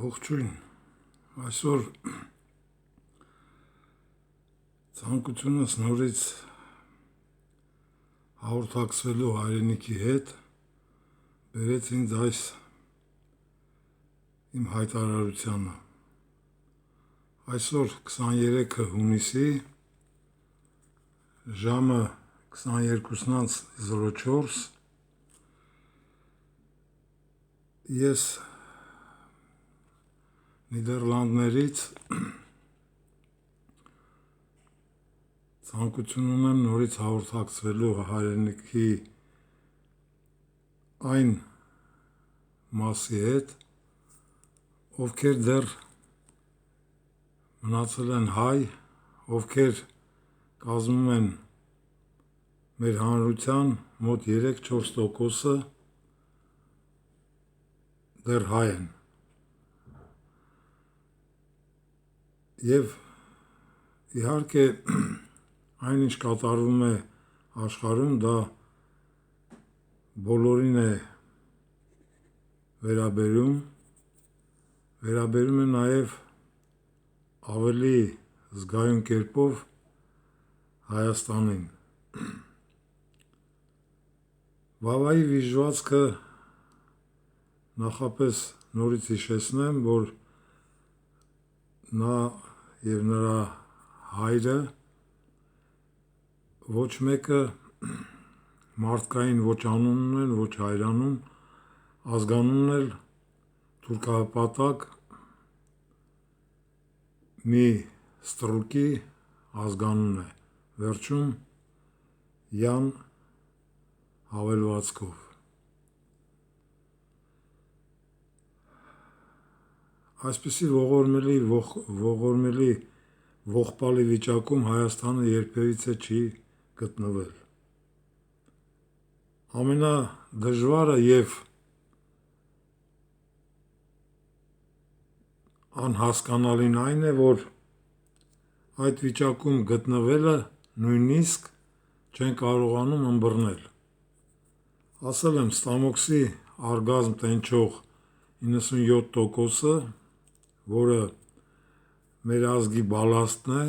Ողջույն, այսօր ցանկությունս նորից հաղորդակցվելու հայրենիքի հետ բերեց ինձ այս իմ հայտարարությանը։ Այսօր 23 հունիսի ժամը 22:04 ես Նիդերլանդներից ցանկություն ունեմ նորից հաղորդակցվելու հայրենիքի այն մասի հետ, ովքեր դեռ մնացել են հայ, ովքեր կազմում են մեր հանրության մոտ 3-4%-ը դեռ հայ են։ Եվ իհարկե այն ինչ կատարվում է աշխարհում, դա բոլորին է վերաբերում է նաև ավելի զգայուն կերպով Հայաստանին։ Վավայի վիժվածքը նախապես նորից հիշեցնեմ, որ նա եւ նրա հայրը ոչ մեկը մարդկային ոչ անուն ունեն, ոչ հայրանուն, ազգանունն էլ թուրքահպատակ մի ստրուկի ազգանուն է, վերջում Յան հավելվածքով։ Այսպիսի ողորմելի ողբալի վիճակում Հայաստանը երբևիցե չի գտնվել։ Ամենադժվարը եւ անհասկանալին այն է, որ այդ վիճակում գտնվելը նույնիսկ չեն կարողանում ըմբռնել։ Ասել եմ, ստամոքսի արգազմ տենչող 97%-ը, որը մեր ազգի բալաստն է,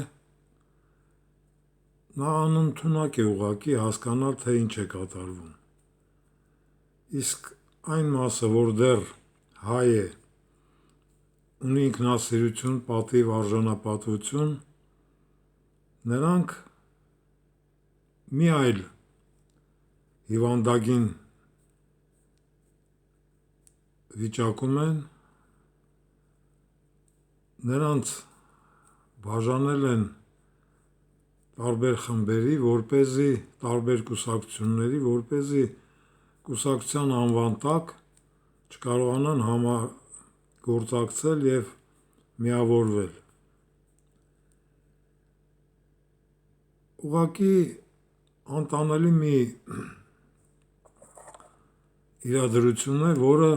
նա անընդունակ է ուղղակի հասկանալ, թե ինչ է կատարվում։ Իսկ այն մասը, որ դեռ հայ է, ունի ինքնասիրություն, պատիվ, արժանապատվություն, նրանք մի այլ հիվանդագին վիճակում են, նրանց բաժանել են տարբեր խմբերի, տարբեր կուսակցությունների, որպեսզի կուսակցության անվան տակ չկարողանան համագործակցել եւ միավորվել։ Ուղղակի անտանելի մի իրադրություն է, որը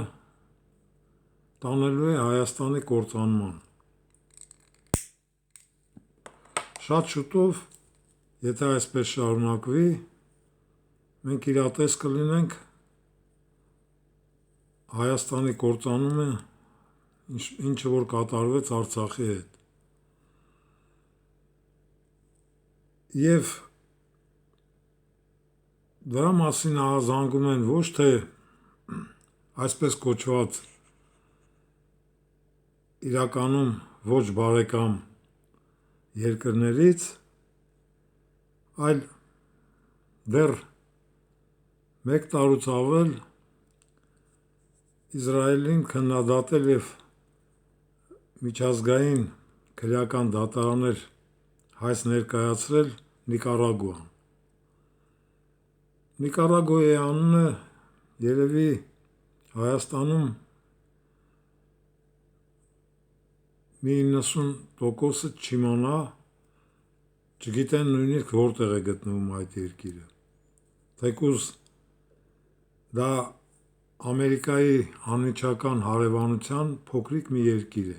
տանելու է Հայաստանի կործանման։ Շատ շուտով, եթե այսպես շարունակվի, մենք իրատես կլինենք Հայաստանի կործանումը, ինչը որ կատարվեց Արցախի հետ։ Եվ դրա մասին ահազանգում են ոչ թե այսպես կոչված իրականում ոչ բարեկամ երկրներից, այլ դեռ մեկ տարուց ավել Իսրայելին քննադատել եւ միջազգային քրեական դատարաններ հայց ներկայացրել Նիկարագուան։ Նիկարագուայի անունը երևի Հայաստանում մի 90%-ը չիմանա, չգիտեն նույնիսկ որտեղ է գտնվում այդ երկիրը։ Թեկուզ դա Ամերիկայի անմիջական հարևանության փոքրիկ մի երկիր է,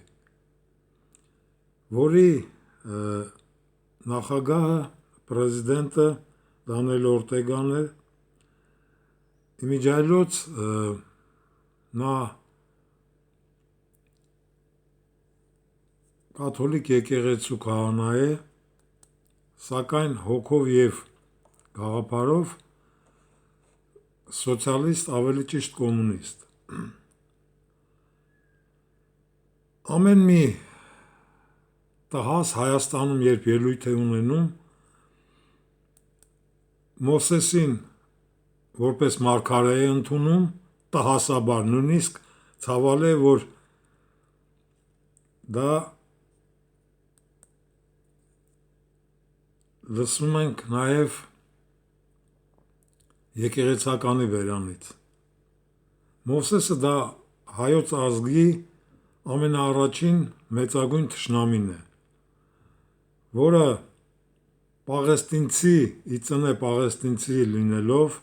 որի նախագահը, պրեզիդենտը Դանիել Օրտեգան է, իմիջիայլոց նա կաթոլիկ եկեղեցու քահանա է, սակայն հոգով և գաղափարով սոցիալիստ, ավելի ճիշտ կոմունիստ։ Ամեն մի տհաս Հայաստանում, երբ ելույթ է ունենում, Մովսեսին որպես մարգարե է ընդունում, տհասաբար, նույնիսկ ցավալ է, որ դա լսում ենք նաև եկեղեցականի բերանից։ Մովսեսը դա հայոց ազգի ամենաառաջին մեծագույն թշնամին է, որը պաղեստինցի ի ծնե պաղեստինցի լինելով,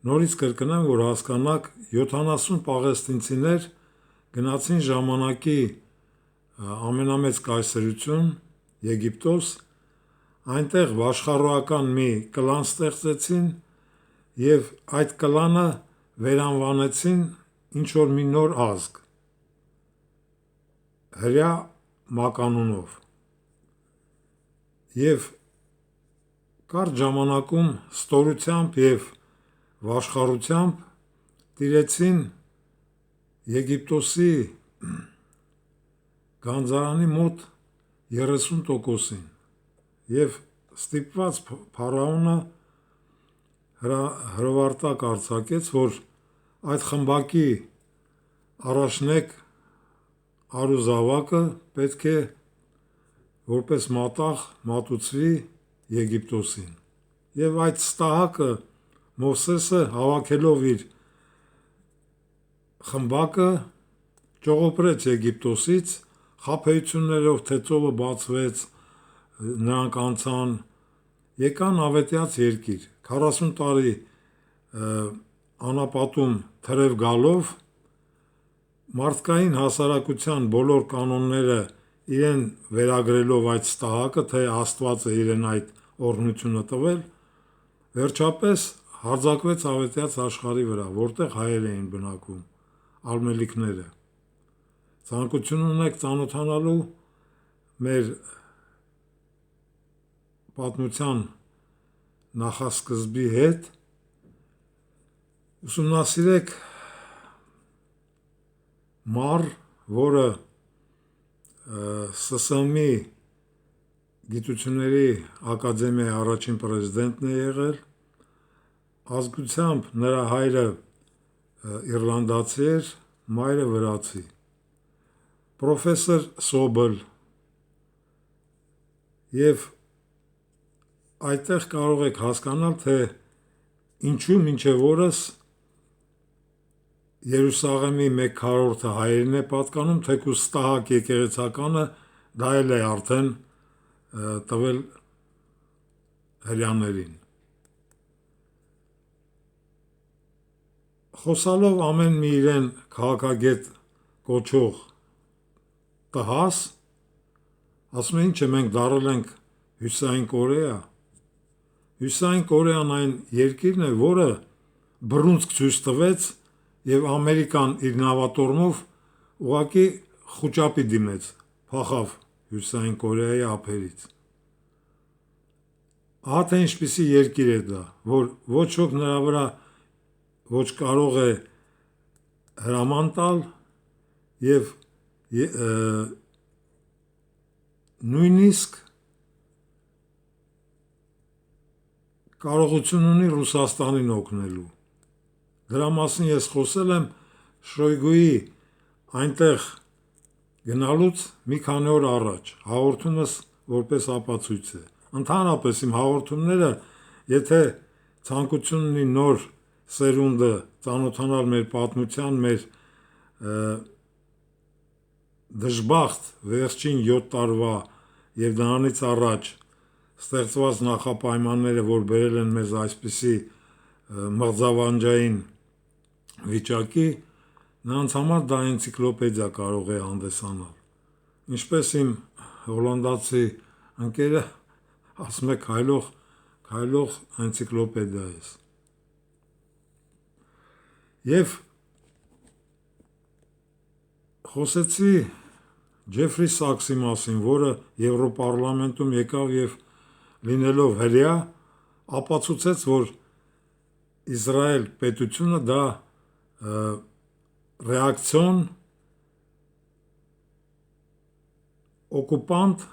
նորից կրկնեմ, որ հասկանաք, 70 պաղեստինցիներ գնացին ժամանակի ամենամեծ կայսրություն Եգիպտոս, այնտեղ վաշխառոական մի կլան ստեղծեցին և այդ կլանը վերանվանեցին ինչ-որ մի նոր ազգ, հրյա մականունով, և կարճ ժամանակում ստորությամբ և վաշխառությամբ տիրեցին Եգիպտոսի գանձարանի մոտ 30%-ին և ստիպված փարավոնը հրովարտակ արձակեց, որ այդ խմբակի առաջնեկ առուզավակը պետք է որպես մատաղ մատուցվի Եգիպտոսին։ Եվ այդ ստահակը Մովսեսը հավաքելով իր խմբակը ճողոպրեց Եգիպտոսից, խաբեություններով թե ծովը բացվեց, նրանք անցան, եկան ավետյաց երկիր, 40 տարի անապատում թրև գալով, մարդկային հասարակության բոլոր կանոնները իրեն վերագրելով այդ ստահակը, թե Աստված է իրեն այդ օրհնությունը տվել, վերջապես հարձակվեց ավետյաց աշխարհի վրա, որտեղ հայեր էին բնակվում, արմելիքները։ Ցանկություն ունեք ծանոթանալու մեր պատմության նախասկզբի հետ, ուսումնասիրեք Մար, որը ՍՍՄ-ի գիտությունների ակադեմիայի առաջին պրեզիդենտն է եղել, ազգությամբ նրա հայրը իռլանդացի էր, մայրը վրացի, պրոֆեսոր Սոբլ, և այդտեղ կարող եք հասկանալ, թե ինչու մինչև օրս Երուսաղեմի 1/4-ը հայերին է պատկանում, թեկուզ ստահակ եկեղեցականը դա էլ է արդեն տվել հրեաներին։ Խոսալով ամեն մի իրեն քաղաքագետ կոչող տհաս, ասում է ինչ է, մենք դառել ենք Հյուսիսային Կորեա։ Հյուսիսային Կորեան այն երկիրն է, որը բռունցք ցույց տվեց և Ամերիկան իր նավատորմով ուղղակի խուճապի դիմեց, փախավ Հյուսիսային Կորեայի ափերից։ Ահա թե ինչպիսի երկիր է դա, որ ոչ ոք նրա վրա ոչ կարող է հրաման տալ և նույնիսկ կարողություն ունի Ռուսաստանին օգնելու։ Դրա մասին ես խոսել եմ Շոյգուի այնտեղ գնալուց մի քանի օր առաջ, հաղորդումս որպես ապացույց է։ Ընդհանրապես իմ հաղորդումները, եթե ցանկություն ունի նոր սերունդը ծանոթանալ մեր պատմության, մեր դժբախտ վերջին 7 տարվա և դրանից առաջ ստեղծված նախապայմանները, որ բերել են մեզ այսպիսի մղձավանջային վիճակի, նրանց համար դա էնցիկլոպեդիա կարող է հանդեսանալ։ Ինչպես իմ հոլանդացի ընկերը ասում է քայլող էնցիկլոպեդիա ես։ Եվ խոսեցի Ջեֆրի Սաքսի մասին, որը Եվրոպարլամենտում եկավ եւ լինելով հրեա, ապացուցեց, որ Իսրայել պետությունը դա ռեակցիոն օկուպանտ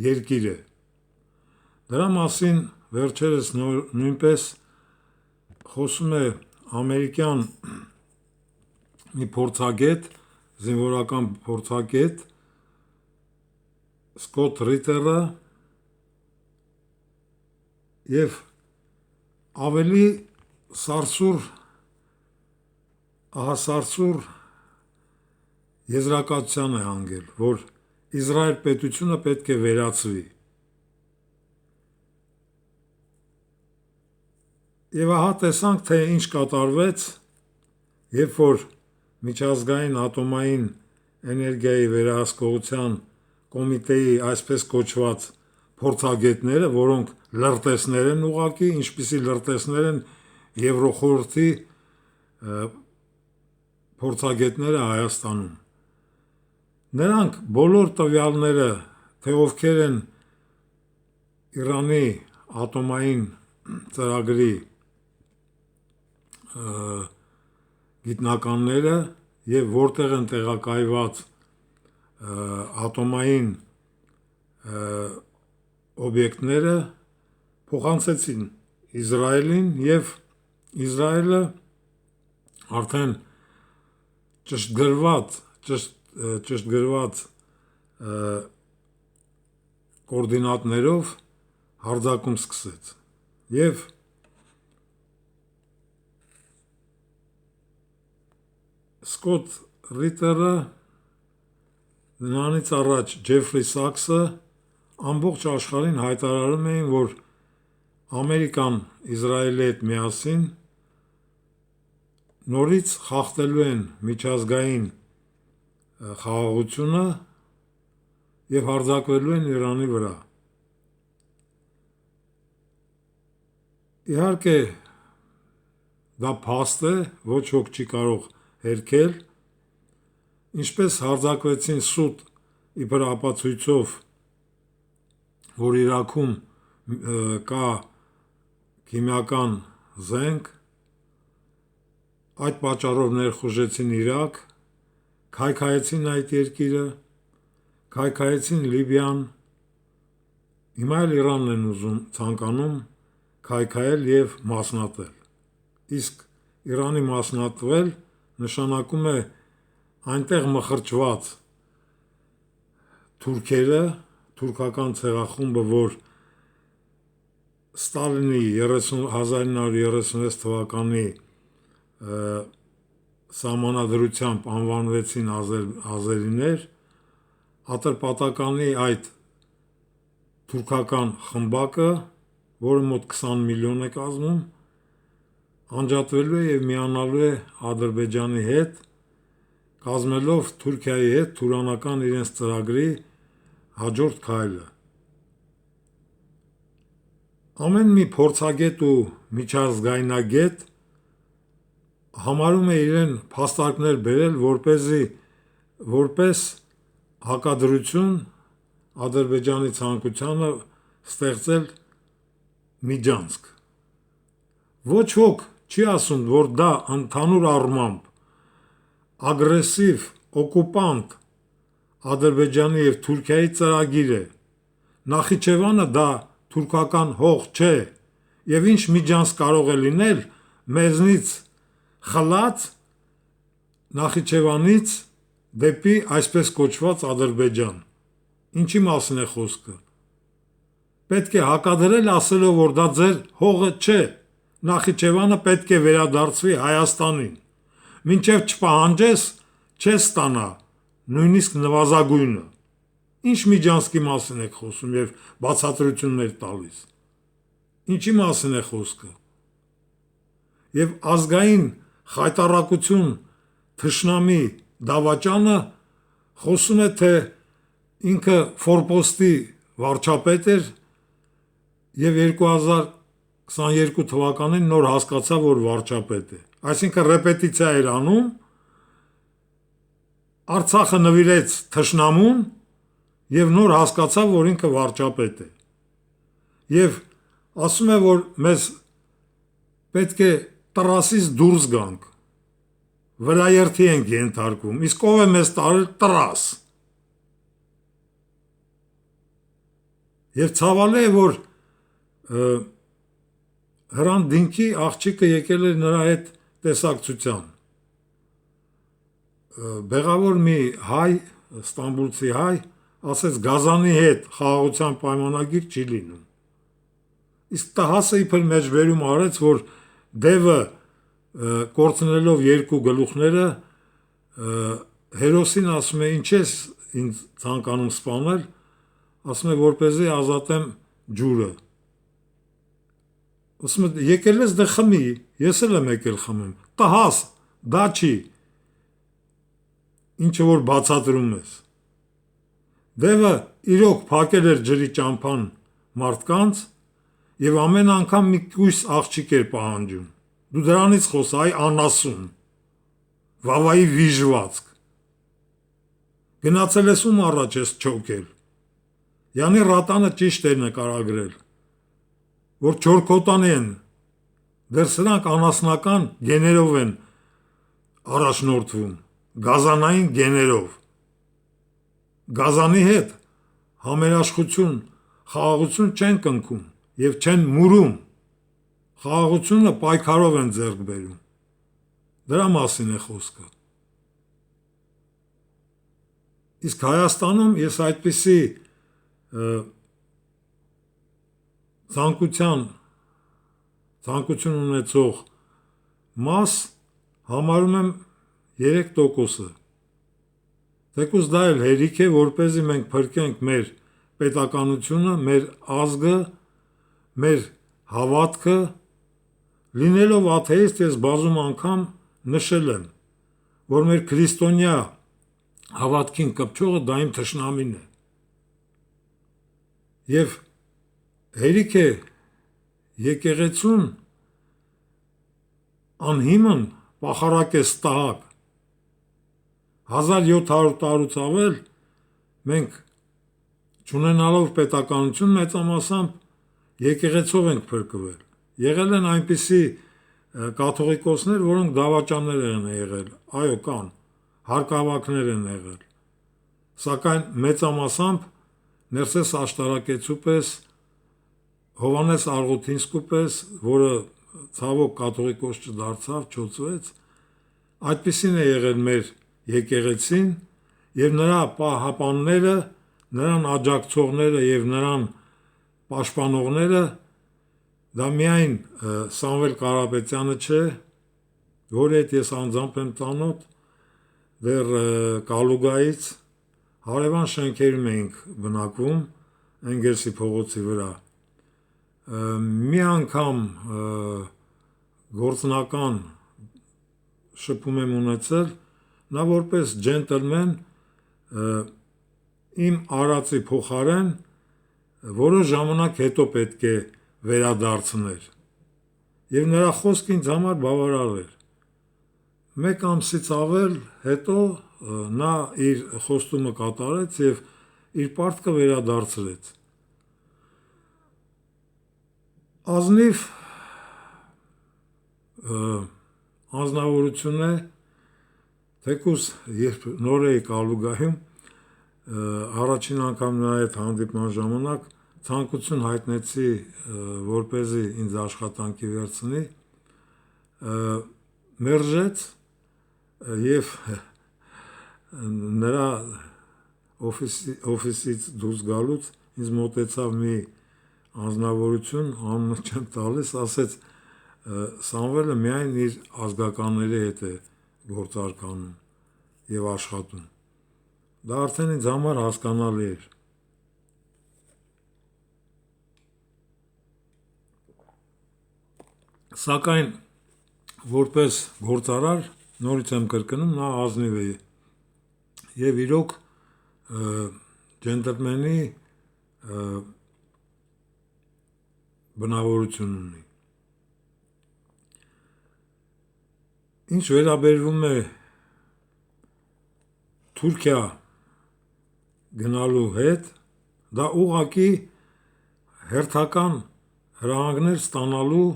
երկիր է։ Դրա մասին վերջերս նույնպես խոսում է ամերիկյան մի փորձագետ, զինվորական փորձագետ Սկոտ Ռիթերը եւ ավելի սարսուր եզրակացության է հանգել, որ Իսրայել պետությունը պետք է վերացվի։ Եվ ահա տեսանք, թե ինչ կատարվեց, երբ որ միջազգային ատոմային էներգիայի վերահսկողության կոմիտեի այսպես կոչված փորձագետները, որոնք լրտեսներ են ուղակի, ինչպիսի լրտեսներ են Եվրոխորհրդի փորձագետները Հայաստանում։ Նրանք բոլոր տվյալները, թե ովքեր են Իրանի ատոմային ծրագրի գիտնականները եւ որտեղ են տեղակայված ատոմային օբյեկտները, փոխանցեցին Իսրայելին եւ Իսրայելը արդեն ճշտգրված կոորդինատներով հարձակում սկսեց եւ Սկոտ Ռիթերը նրանից առաջ Ջեֆրի Սաքսը ամբողջ աշխարհին հայտարարում էին, որ Ամերիկան Իսրայելի հետ միասին նորից խախտելու են միջազգային խաղաղությունը եւ հարձակվելու են Իրանի վրա։ Իհարկե դա փաստ է, ոչ ոք չի կարող հերքել, ինչպես հարձակվեցին սուտ իբր ապացույցով, որ Իրաքում կա քիմիական զենք, այդ պատճառով ներխուժեցին Իրաք, քայքայեցին այդ երկիրը, քայքայեցին Լիբիան, հիմա էլ Իրանն են ուզում ցանկանում քայքայել եւ մասնատել։ Իսկ Իրանի մասնատվել նշանակում է այնտեղ մխրճված թուրքերը, թուրքական ցեղախումբը, որ Ստալինի 1936 թվականի սահմանադրությամբ անվանվեցին ազերիներ, Ատրպատականի այդ թուրքական խմբակը, որը մոտ 20 միլիոն է կազմում, անջատվելու է եւ միանալու է Ադրբեջանի հետ, կազմելով Թուրքիայի հետ թուրանական իրենց ծրագրի հաջորդ քայլը։ Ամեն մի փորձագետ ու միջազգայնագետ համարում է իրեն փաստարկներ բերել, որպես հակադրություն Ադրբեջանի ցանկությանը ստեղծել միջանցք։ Ոչ ոք չի ասում, որ դա ընդհանուր առմամբ ագրեսիվ օկուպանտ Ադրբեջանի եւ Թուրքիայի ծրագիր է։ Նախիջևանը դա թուրքական հող չէ, եւ ինչ միջանցք կարող է լինել մեզնից խլած Նախիջևանից դեպի այսպես կոչված Ադրբեջան։ Ինչի մասին է խոսքը։ Պետք է հակադրել ասելով, որ դա ձեր հողը չէ։ Նախիջևանը պետք է վերադարձվի Հայաստանին։ Մինչև չպահանջես, չես ստանա նույնիսկ նվազագույնը։ Ինչ միջանցքի մասին եք խոսում եւ բացատրություններ տալիս։ Ինչի մասին է խոսքը։ Եվ ազգային խայտառակություն թշնամի դավաճանը խոսում է, թե ինքը ֆորպոստի վարչապետ էր եւ 2022 թվականին նոր հասկացավ, որ վարչապետ է։ Այսինքն ռեպետիցիա էր անում Արցախը նվիրեց թշնամուն եւ նոր հասկացավ, որ ինքը վարչապետ է։ Եվ ասում է, որ մեզ պետք է տրասից դուրս գանք, վրաերթի ենք ենթարկվում, իսկ ով է մեզ տարել տրաս։ Եվ ցավալի է, որ Հրանտ Դինքի աղջիկը եկել էր նրա հետ տեսակցության։ Բեղավոր մի հայ, ստամբուլցի հայ, ասեց Գազանի հետ խաղաղության պայմանագիր չի լինում։ Իսկ տհասը իբր մեջբերում արեց, որ դևը կորցնելով երկու գլուխները հերոսին ասում է ինչ ես ինձ ցանկանում սպանել, ասում է որպեսզի ազատեմ ջուրը։ Ասում է եկել ես դե խմի, ես էլ եմ եկել խմեմ։ Տհաս, դա չի։ Ինչը որ բացատրում ես։ Դևը իրոք փակել էր ջրի ճամփան մարդկանց եւ ամեն անգամ մի կույս աղջիկ էր պահանջում։ Դու դրանից խոսա, այ անասուն։ Վավայի վիժվածք։ Գնացել ես ում առաջ ես չոքել։ Յանի Ռատանը ճիշտ էր նկարագրել, որ չորքոտանի են, դեռ սրանք անասնական գեներով են առաջնորդվում, գազանային գեներով։ Գազանի հետ համերաշխություն, խաղաղություն չեն կնքում եւ չեն մուրում։ Խաղաղությունը պայքարով են ձեռք բերում։ Դրա մասին է խոսքը։ Իսկ Հայաստանում ես այդպիսի ցանկություն ունեցող մաս համարում եմ 3%-ը։ Թեկուզ դա էլ հերիք է, որպեսզի մենք փրկենք մեր պետականությունը, մեր ազգը, մեր հավատքը, լինելով աթեիստ ես բազում անգամ նշել եմ, որ մեր քրիստոնյա հավատքին կպչողը դա իմ թշնամին է։ Եվ հերիք է եկեղեցուն անհիմն պախարակ է ստահակ 1700 տարուց ավել մենք չունենալով պետականություն մեծամասամբ եկեղեցով ենք փրկվել։ Եղել են այնպիսի կաթողիկոսներ, որոնք դավաճաններ են եղել, այո կան, հարկավակներ են եղել, սակայն մեծամասամբ Ներսես Աշտարակեցու պես, Հովանես Արգուտինսկու պես, որը ցավոք կաթողիկոս չդարձավ, չոցվեց, այդպիսին է եղել մեր եկեղեցին եւ նրա պահապանները, նրան աջակցողները եւ նրան պաշտպանողները դա միայն Սամվել Կարապետյանը չէ, որի հետ ես անձամբ եմ ծանոթ, դեռ Կալուգայից հարևան շենքերում էինք բնակվում Էնգելսի փողոցի վրա։ Մի անգամ գործնական շփում եմ ունեցել, նա որպես ջենտլմեն իմ արածի փոխարեն որոշ ժամանակ հետո պետք է վերադարձներ։ Եվ նրա խոսքը ինձ համար բավարար էր։ Մեկ ամսից ավել հետո նա իր խոստումը կատարեց եւ իր պարտքը վերադարձրեց։ Ազնիվ անձնավորություն է, թեկուզ երբ նոր էի Կալուգայում, առաջին անգամ նրա հետ հանդիպման ժամանակ ցանկություն հայտնեցի, որպեսզի ինձ աշխատանքի վերցնի, մերժեց եւ նրա օֆիսից դուրս գալուց ինձ մոտեցավ մի անձնավորություն, անունը չեմ տալիս, ասեց Սամվելը միայն իր ազգականների հետ է գործարկանում եւ աշխատում։ Դա արդեն ինձ համար հասկանալի էր։ Սակայն որպես գործարար, նորից եմ կրկնում, նա ազնիվ է եւ իրոք ջենտլմենի բնավորություն ունի։ Ինչ վերաբերվում է Թուրքիա գնալու հետ դա ուղղակի հերթական հրահանգներ ստանալու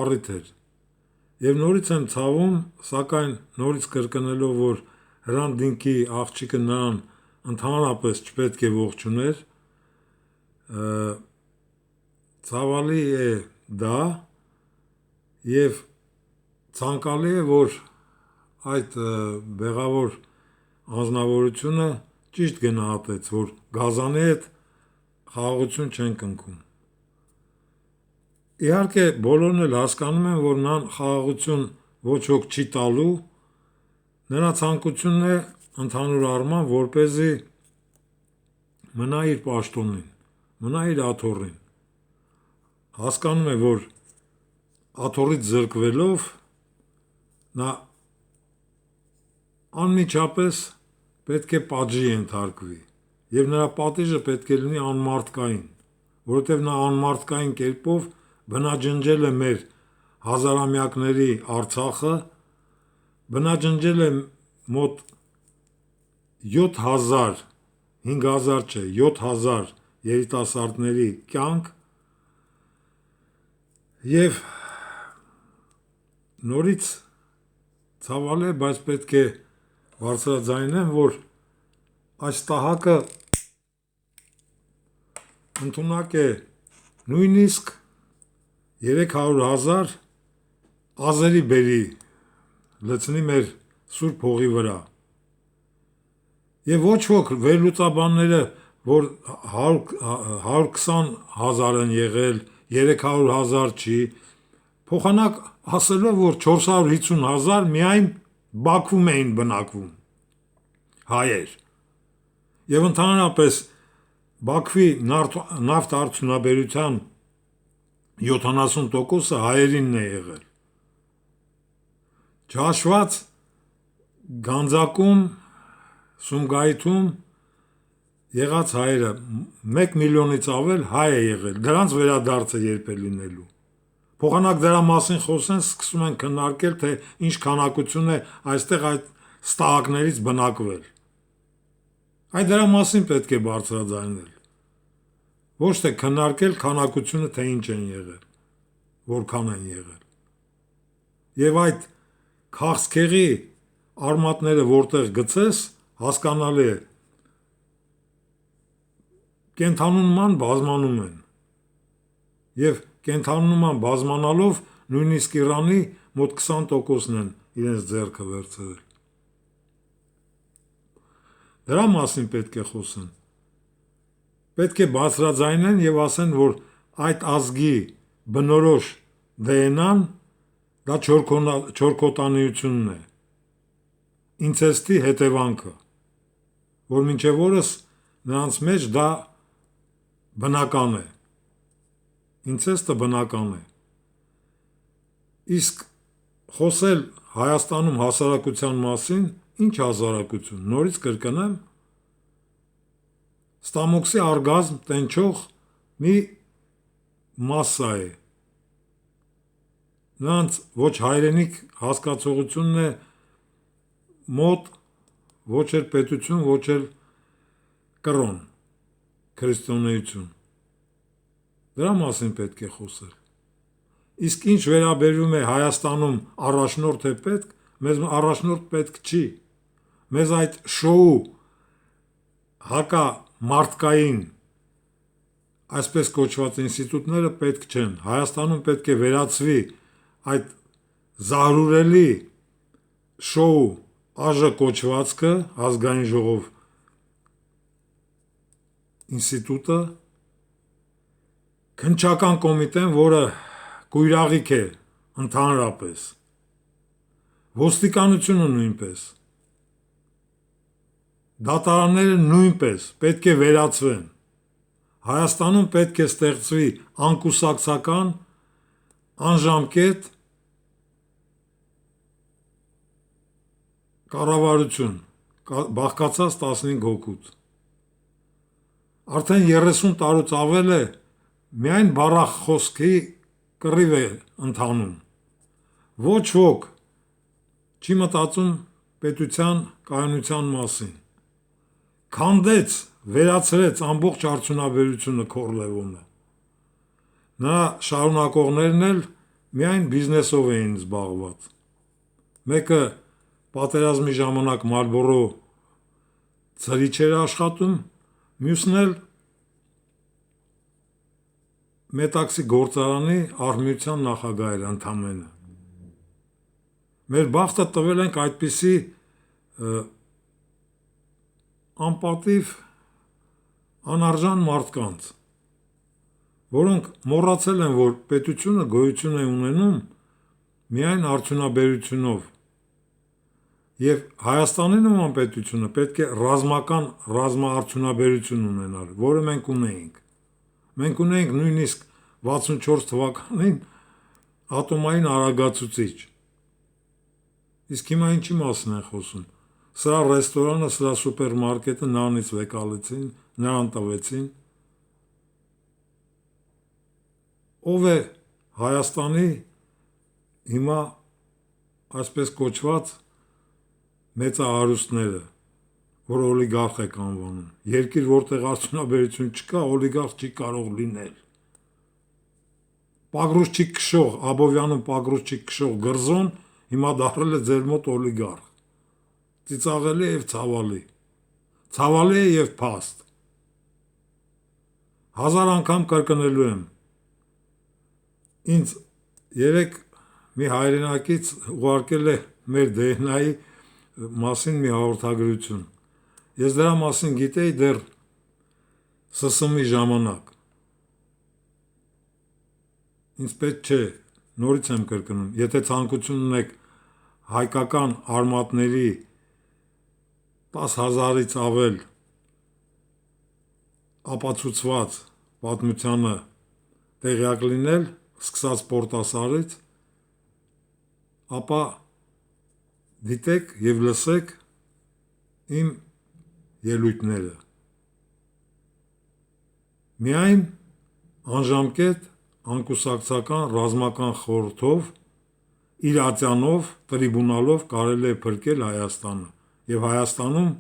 առիթ էր։ Եվ նորից եմ ցավում, սակայն նորից կրկնելով, որ Հրանտ Դինքի աղջիկը նրան ընդհանրապես չպետք է ողջուներ, ցավալի է դա եւ ցանկալի է, որ այդ բեղավոր անձնավորությունը ճիշտ գնահատեց, որ Գազանի հետ խաղաղություն չեն կնքում։ Իհարկե բոլորն էլ հասկանում են, որ նրան խաղաղություն ոչ ոք չի տալու, նրա ցանկությունն է ընդհանուր առմամբ, որպեսզի մնա իր պաշտոնին, մնա իր աթոռին։ Հասկանում է, որ աթոռից զրկվելով նա անմիջապես պետք է պատժի ենթարկվի եւ նրա պատիժը պետք է լինի անմարդկային, որովհետեւ նա անմարդկային կերպով բնաջնջել է մեր հազարամյակների Արցախը, բնաջնջել է մոտ 7000, 5000 չէ, 7000 երիտասարդների կյանք եւ նորից ցավալի է, բայց պետք է բարձրաձայնեմ, որ այս տահակը ընդունակ է նույնիսկ 300,000 ազերի բերի լցնի մեր սուրբ հողի վրա։ Եվ ոչ ոք վերլուծաբանները, որ 120,000 են եղել, 300,000 չի, փոխանակ ասելով, որ 450,000 միայն Բաքվում էին բնակվում հայեր։ Եվ ընդհանրապես Բաքվի նավթ արդյունաբերության 70%-ը հայերինն է եղել։ Չհաշված Գանձակում, Սումգայիթում եղած հայերը 1 միլիոնից ավել հայ է եղել, դրանց վերադարձը երբ է լինելու։ Փոխանակ դրա մասին խոսեն, սկսում են քննարկել, թե ինչ քանակություն է այստեղ այդ ստահակներից բնակվել։ Այդ դրա մասին պետք է բարձրաձայնել։ Ոչ թե քննարկել քանակությունը, թե ինչ են եղել, որքան են եղել։ Եվ այդ քաղցկեղի արմատները որտեղ գցես, հասկանալի է, կենթանու նման բազմանում են։ Եվ կենթանու նման բազմանալով նույնիսկ Իրանի մոտ 20%-ն են իրենց ձեռքը վերցրել։ Դրա մասին պետք է խոսեն։ Պետք է բարձրաձայնեն եւ ասեն, որ այդ ազգի բնորոշ DNA-ն դա չորքոտանիությունն է, ինցեստի հետևանքը, որ մինչև օրս նրանց մեջ դա բնական է, ինցեստը բնական է։ Իսկ խոսել Հայաստանում հասարակության մասին, ինչ հասարակություն, նորից կրկնեմ, ստամոքսի արգազմ տենչող մի մասսա է։ Նրանց ոչ հայրենիք հասկացողությունն է մոտ, ոչ էլ պետություն, ոչ էլ կրոն, քրիստոնեություն։ Դրա մասին պետք է խոսել։ Իսկ ինչ վերաբերում է Հայաստանում առաջնորդ է պետք, մեզ առաջնորդ պետք չի։ Մեզ այդ շոու հակամարտկային այսպես կոչված ինստիտուտները պետք չեն։ Հայաստանում պետք է վերացվի այդ զարուրելի շոու ԱԺ կոչվածքը, ազգային ժողով ինստիտուտը, քննչական կոմիտեն, որը կույրաղիք է ընդհանրապես, ոստիկանությունը նույնպես, դատարանները նույնպես պետք է վերացվեն։ Հայաստանում պետք է ստեղծվի անկուսակցական, անժամկետ կառավարություն, բաղկացած 15 հոգուց։ Արդեն 30 տարուց ավել է միայն բառախոսքի կռիվ է ընթանում։ Ոչ ոք չի մտածում պետության կայունության մասին։ քանդեց, վերացրեց ամբողջ արդյունաբերությունը Քորլևոնը։ Նա շարունակողներն էլ միայն բիզնեսով էին զբաղված։ Մեկը պատերազմի ժամանակ Marlboro ծրիչ էր աշխատում, մյուսն էլ Մետաքսի գործարանի արհմիության նախագահ էր ընդամենը։ Մեր բախտը տվել ենք այդպիսի անպատիվ անարժան մարդկանց, որոնք մոռացել են, որ պետությունը գոյություն է ունենում միայն արդյունաբերությունով, եւ Հայաստանի նման պետությունը պետք է ռազմական ռազմաարդյունաբերություն ունենալ, որը մենք ունեինք։ Մենք ունեինք նույնիսկ 64 թվականին ատոմային արագացուցիչ։ Իսկ հիմա ինչի մասին են խոսում։ Սրա ռեստորանը, սրա սուպերմարկետը նրանից վեկալեցին, նրան տվեցին։ Ով է Հայաստանի հիմա այսպես կոչված մեծահարուստները, որ օլիգարխ եք անվանում։ Երկիր, որտեղ արդյունաբերություն չկա, օլիգարխ չի կարող լինել։ Պագրուս չի քշող, Աբովյանում պագրուս չի քշող Գրզոն հիմա դարձել է ձեր մոտ օլիգարխ։ Ծիծաղելի եւ ցավալի։ Ցավալի է եւ փաստ։ 1000 անգամ կրկնելու եմ։ Ինձ երեք մի հայրենակից ուղարկել է մեր DNA-ի մասին մի հաղորդագրություն։ Ես դրա մասին գիտեի դեռ ՍՍՄ-ի ժամանակ։ Ինձ պետք չէ, նորից եմ կրկնում, եթե ցանկություն ունեք հայկական արմատների 10,000-ից ավել ապացուցված պատմությանը տեղյակ լինել, սկսած Պորտասարից, ապա դիտեք եւ լսեք իմ ելույթները։ Միայն անժամկետ անկուսակցական ռազմական խորհրդով, իր ատյանով, տրիբունալով կարելի է փրկել Հայաստանը։ Եվ Հայաստանում,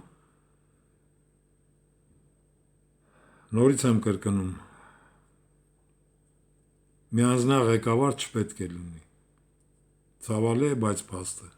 նորից եմ կրկնում, միանձնյա ղեկավար չպետք է լինի։ Ցավալի է, բայց փաստ է։